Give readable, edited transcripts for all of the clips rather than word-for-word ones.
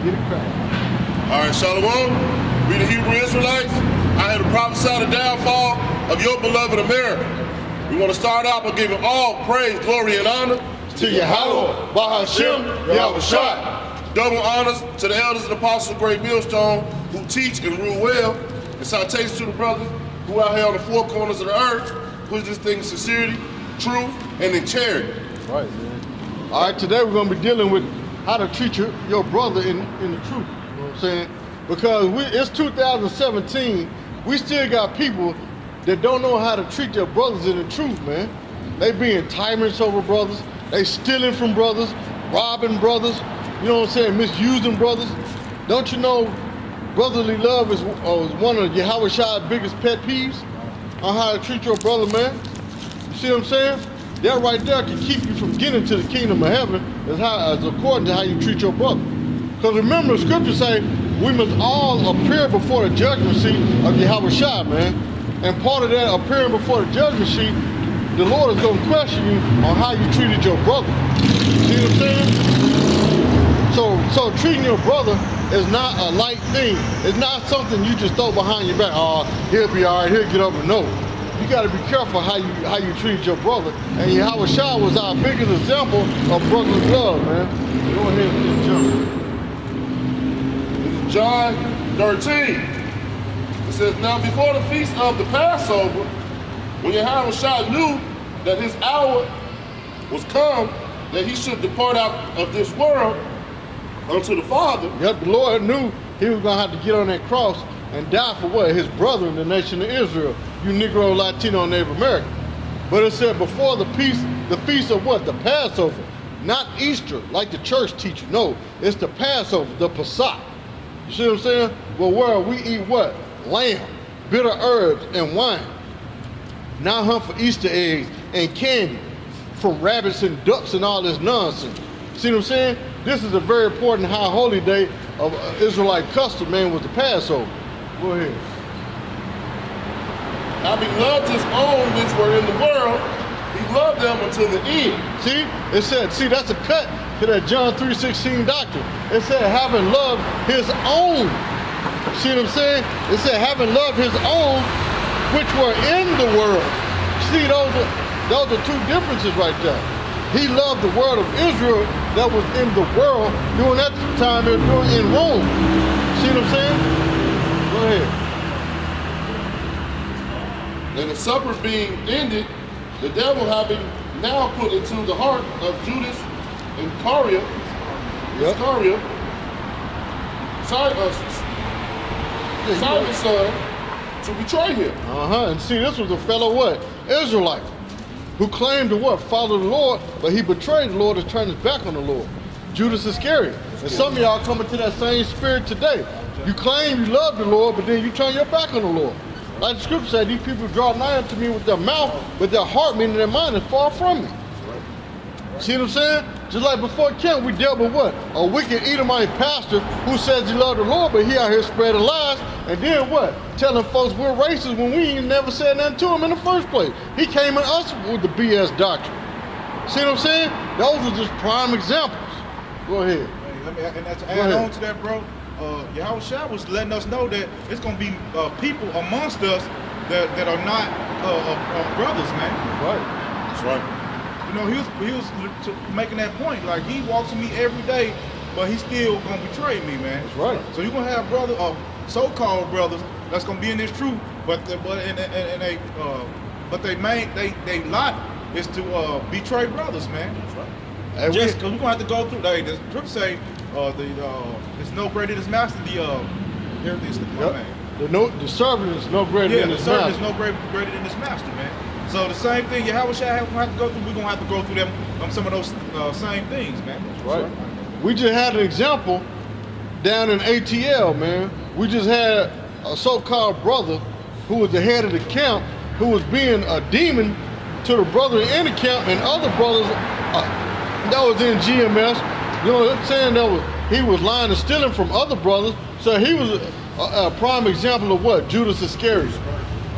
Get it cracking. All right, Shalom. We the Hebrew Israelites. I had to prophesy the downfall of your beloved America. We want to start out by giving all praise, glory, and honor To Yahawaah, Bahashem, Yahawashi. Double honors to the elders and apostles of Great Millstone who teach and rule well. And salutations to the brothers who out here on the four corners of the earth push this thing in sincerity, truth, and in charity. Right, man. All right, today we're going to be dealing with how to treat your brother in the truth. You know what I'm saying? Because it's 2017, we still got people that don't know how to treat their brothers in the truth, man. They being tyrants over brothers. They stealing from brothers, robbing brothers, you know what I'm saying, misusing brothers. Don't you know brotherly love is one of Yahawashi's biggest pet peeves on how to treat your brother, man? You see what I'm saying? That right there can keep you from getting to the kingdom of heaven as according to how you treat your brother. Because remember, the scriptures say we must all appear before the judgment seat of Yahawashi, man. And part of that appearing before the judgment seat, the Lord is going to question you on how you treated your brother. See what I'm saying? So treating your brother is not a light thing. It's not something you just throw behind your back. Oh, he'll be all right, he'll get over. No. You got to be careful how you treat your brother. And Yahawashi was our biggest example of brotherly love, man. Go ahead and jump. John 13. It says, now before the feast of the Passover, when Yahawashi knew that his hour was come, that he should depart out of this world unto the Father. Yep, the Lord knew he was going to have to get on that cross and die for what? His brother in the nation of Israel, you Negro, Latino, and Native American. But it said before the feast of what? The Passover. Not Easter, like the church teach you. No, it's the Passover, the Pesach. You see what I'm saying? Well, where we eat what? Lamb, bitter herbs, and wine. Now hunt for Easter eggs and candy from rabbits and ducks and all this nonsense. See what I'm saying? This is a very important high holy day of Israelite custom, man, was the Passover. Go ahead. Now he loved his own which were in the world, he loved them until the end. See, it said, see, that's a cut to that John 3:16 doctrine. It said, having loved his own. See what I'm saying? It said, having loved his own which were in the world. See, those are two differences right there. He loved the word of Israel that was in the world during that time they were doing in Rome. See what I'm saying? Go ahead. And the supper being ended, the devil having now put into the heart of Judas Iscariot, Simon's son, to betray him. And see, this was a fellow what? Israelite, who claimed to what? Follow the Lord, but he betrayed the Lord and turned his back on the Lord. Judas Iscariot. And some of y'all coming to that same spirit today. You claim you love the Lord, but then you turn your back on the Lord. Like the scripture said, these people draw nigh unto me with their mouth, but their heart, meaning their mind, is far from me. See what I'm saying? Just like before camp, we dealt with what? A wicked Edomite pastor who says he loved the Lord, but he out here spreading lies. And then what? Telling folks we're racist when we ain't never said nothing to him in the first place. He came at us with the BS doctrine. See what I'm saying? Those are just prime examples. Go ahead. Hey, and to add on to that, bro, Yahawashi was letting us know that it's going to be people amongst us that are not brothers, man. Right. That's right. You know, he was making that point. Like, he walks with me every day, but he's still gonna betray me, man. That's right. So you're gonna have brothers, so-called brothers, that's gonna be in this truth, but they lot is to betray brothers, man. That's right. And just because we're gonna have to go through. The scripture say, "There's no greater than his master." Everything's the man. The servant is no greater than his master. Yeah, the servant is no greater than his master, man. So the same thing Yahawashi have to go through, we're going to have to go through them some of those same things, man. That's right. We just had an example down in ATL, man. We just had a so-called brother who was the head of the camp who was being a demon to the brother in the camp and other brothers that was in GMS. You know what I'm saying? He was lying and stealing from other brothers. So he was a prime example of what? Judas Iscariot.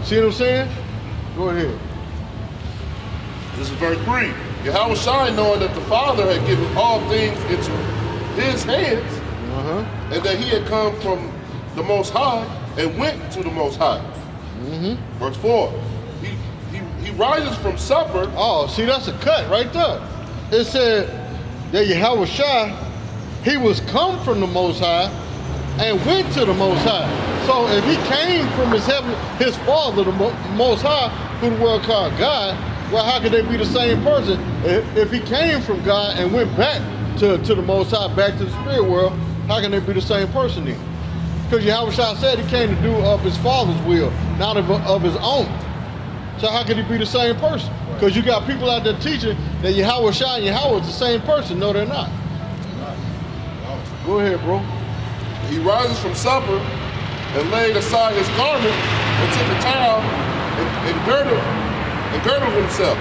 See what I'm saying? Go ahead. This is verse 3. Yahawashi, knowing that the Father had given all things into his hands, and that he had come from the Most High and went to the Most High. Verse 4, he rises from supper. Oh, see, that's a cut right there. It said that Yahawashi, he was come from the Most High and went to the Most High. So if he came from his father, the Most High, who the world called God, well, how could they be the same person? If he came from God and went back to the Most High, back to the spirit world, how can they be the same person then? Because Yahawashi said he came to do of his father's will, not of his own. So how could he be the same person? Because you got people out there teaching that Yahawashi and Yahweh is the same person. No, they're not. Go ahead, bro. He rises from supper and laid aside his garment and took a towel and girdled himself.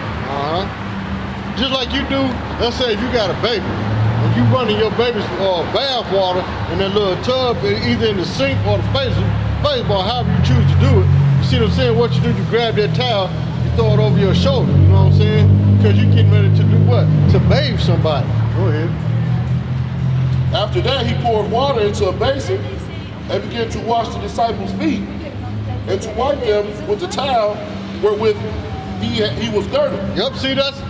Just like you do, let's say if you got a baby, and you running your baby's bath water in that little tub, either in the sink or the baseball, however you choose to do it. You see what I'm saying? What you do, you grab that towel, you throw it over your shoulder, you know what I'm saying? Because you're getting ready to do what? To bathe somebody. Go ahead. After that, he poured water into a basin and began to wash the disciples' feet and to wipe them with the towel wherewith he was girded. Yep, see, that's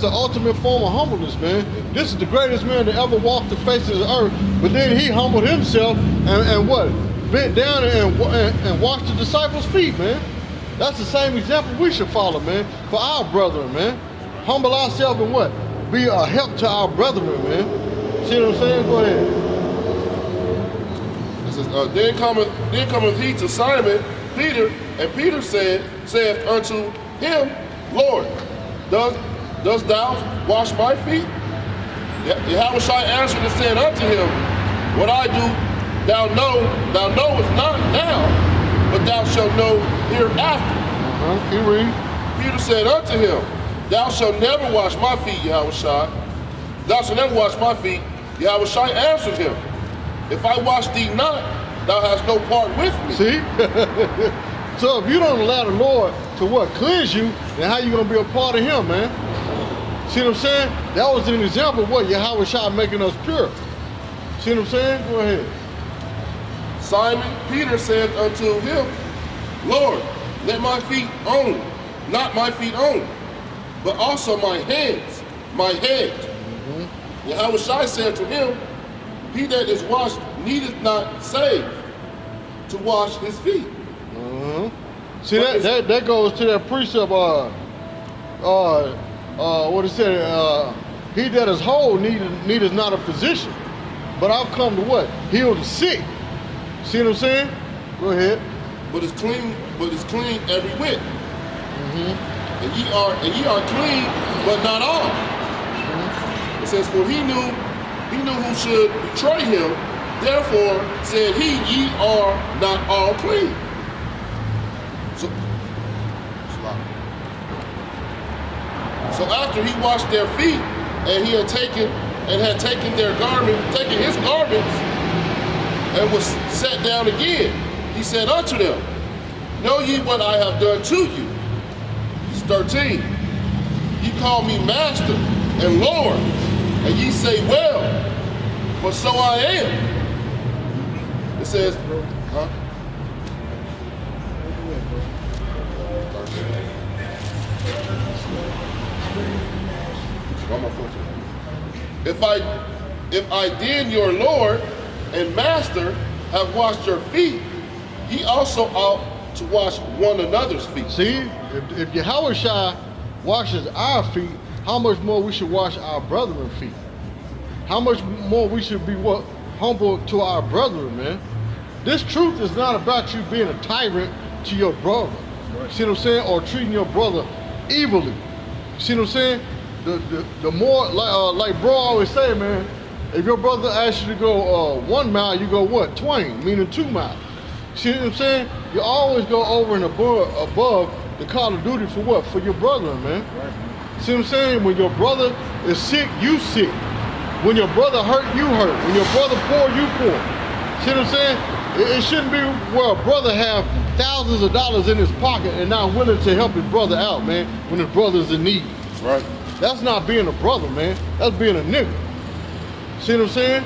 the ultimate form of humbleness, man. This is the greatest man to ever walk the face of the earth, but then he humbled himself and what? Bent down and washed the disciples' feet, man. That's the same example we should follow, man, for our brethren, man. Humble ourselves and what? Be a help to our brethren, man. See what I'm saying? Go ahead. It says, then cometh he to Simon Peter, and Peter saith unto him, Lord, dost thou wash my feet? Yahawashi answered and said unto him, what I do, thou knowest not now, but thou shalt know hereafter. Keep reading. Peter said unto him, thou shalt never wash my feet, Yahawashi. Thou shalt never wash my feet. Yahawashi answered him, if I wash thee not, thou hast no part with me. See? So if you don't allow the Lord to what? Cleanse you, then how you going to be a part of him, man? See what I'm saying? That was an example of what Yahawashi making us pure. See what I'm saying? Go ahead. Simon Peter said unto him, Lord, let my feet only, not my feet only, but also my hands, my head. Yahawashi said to him, he that is washed needeth not save to wash his feet. See, that goes to that precept, what it said, he that is whole needeth not a physician, but I've come to what? Heal the sick. See what I'm saying? Go ahead. But it's clean every whit. And ye are clean, but not all. It says, for he knew who should betray him, therefore said he, ye are not all clean. So after he washed their feet, and he had taken his garments, and was sat down again, he said unto them, know ye what I have done to you? Verse 13. Ye call me master and Lord, and ye say, well, for so I am. It says, If I then your Lord and Master have washed your feet, ye also ought to wash one another's feet. See, if Yahawashi washes our feet, how much more we should wash our brethren's feet? How much more we should be humble to our brethren, man? This truth is not about you being a tyrant to your brother. See what I'm saying? Or treating your brother evilly. See what I'm saying? The more, like bro always say, man, if your brother asks you to go 1 mile, you go what? Twain, meaning 2 miles. See what I'm saying? You always go over and above the call of duty for what? For your brother, man. Right. See what I'm saying? When your brother is sick, you sick. When your brother hurt, you hurt. When your brother poor, you poor. See what I'm saying? It shouldn't be where a brother have thousands of dollars in his pocket and not willing to help his brother out, man, when his brother's in need. That's right. That's not being a brother, man. That's being a nigga. See what I'm saying?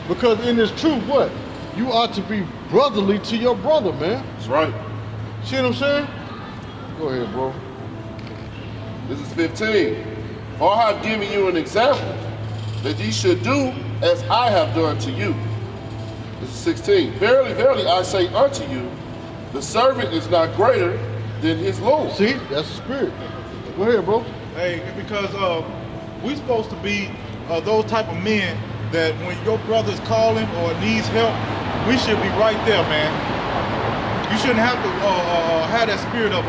Because in this truth, what? You ought to be brotherly to your brother, man. That's right. See what I'm saying? Go ahead, bro. This is 15. For I have given you an example that ye should do as I have done to you. This is 16. Verily, verily, I say unto you, the servant is not greater than his Lord. See, that's the spirit. Go ahead, bro. Hey, because we supposed to be those type of men that when your brother's calling or needs help, we should be right there, man. You shouldn't have to have that spirit of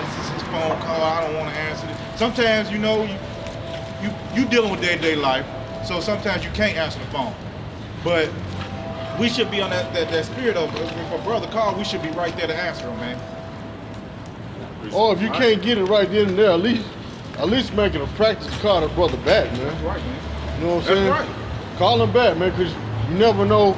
this is his phone call, I don't want to answer this. Sometimes, you know, you dealing with day-to-day life, so sometimes you can't answer the phone. But we should be on that spirit of, if a brother calls, we should be right there to answer him, man. Or if you can't get it right then and there, at least make it a practice to call the brother back, man. That's right, man. You know what I'm saying? That's right. Call him back, man, because you never know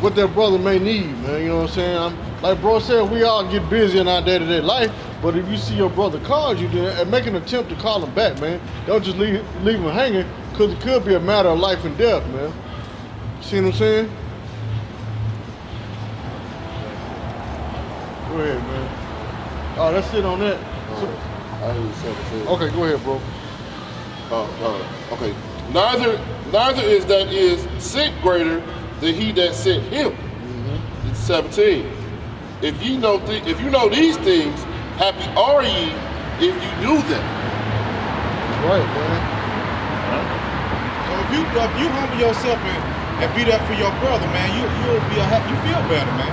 what that brother may need, man. You know what I'm saying? Like bro said, we all get busy in our day-to-day life, but if you see your brother calls you, then make an attempt to call him back, man. Don't just leave him hanging, because it could be a matter of life and death, man. See what I'm saying? Go ahead, man. Oh, that's it on that. I didn't say it. Okay, go ahead, bro. Okay. Neither is that is sent greater than he that sent him. Mm-hmm. It's 17. If you know these things, happy are ye if you do them. Right, man. So if you humble yourself and be there for your brother, man, you'll be you feel better, man.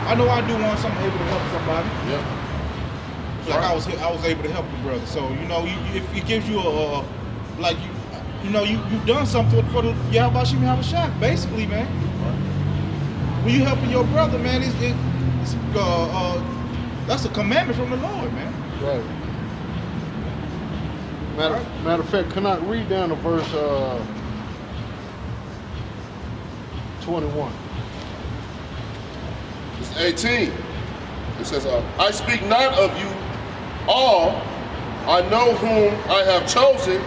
I know I do want something able to help somebody. Yeah. Like I was able to help the brother. So you know, if it gives you you've done something for the Yahawashi, basically, man. Right. When you helping your brother, man, that's a commandment from the Lord, man. Right. Matter of fact, can I read down to verse 21? It's 18. It says, I speak not of you all, I know whom I have chosen,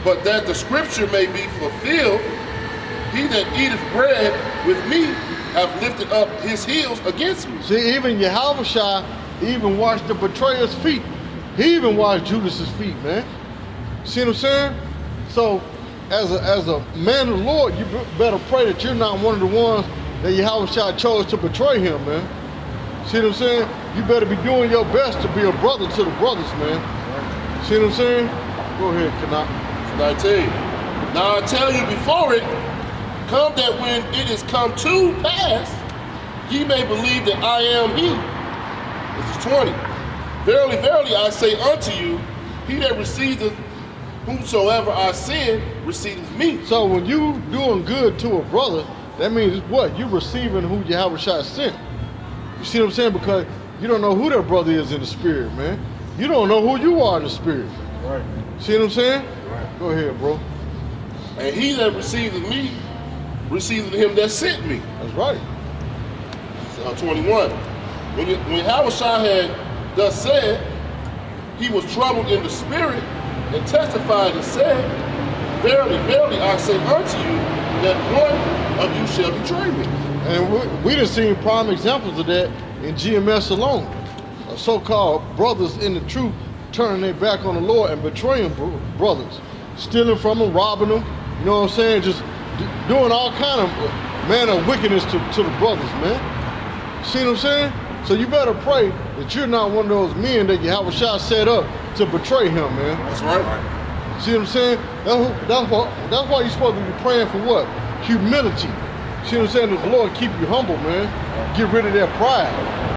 but that the scripture may be fulfilled, he that eateth bread with me hath lifted up his heels against me. See, even Yahawashi even washed the betrayer's feet. He even washed Judas's feet, man. See what I'm saying? So, as a man of the Lord, you better pray that you're not one of the ones that Yahawashi chose to betray him, man. See what I'm saying? You better be doing your best to be a brother to the brothers, man. See what I'm saying? Go ahead, Kana. 19. Now I tell you before it come that when it is come to pass, ye may believe that I am he. This is 20. Verily, verily, I say unto you, he that receiveth whomsoever I send, receiveth me. So when you doing good to a brother, that means what? You receiving who Yahawashi sent. You see what I'm saying? Because you don't know who that brother is in the spirit, man. You don't know who you are in the spirit. Right. See what I'm saying? Right. Go ahead, bro. And he that receiveth me, receiveth him that sent me. That's right. 21. When Yahawashi had thus said, he was troubled in the spirit and testified and said, verily, verily, I say unto you that one of you shall betray me. And we done seen prime examples of that in GMS alone. So-called brothers in the truth turning their back on the Lord and betraying brothers, stealing from them, robbing them, you know what I'm saying? Just doing all kind of manner of wickedness to the brothers, man. See what I'm saying? So you better pray that you're not one of those men that Yahawashi set up to betray him, man. That's right. See what I'm saying? That's why you're supposed to be praying for what? Humility. See what I'm saying? That the Lord keep you humble, man. Get rid of that pride.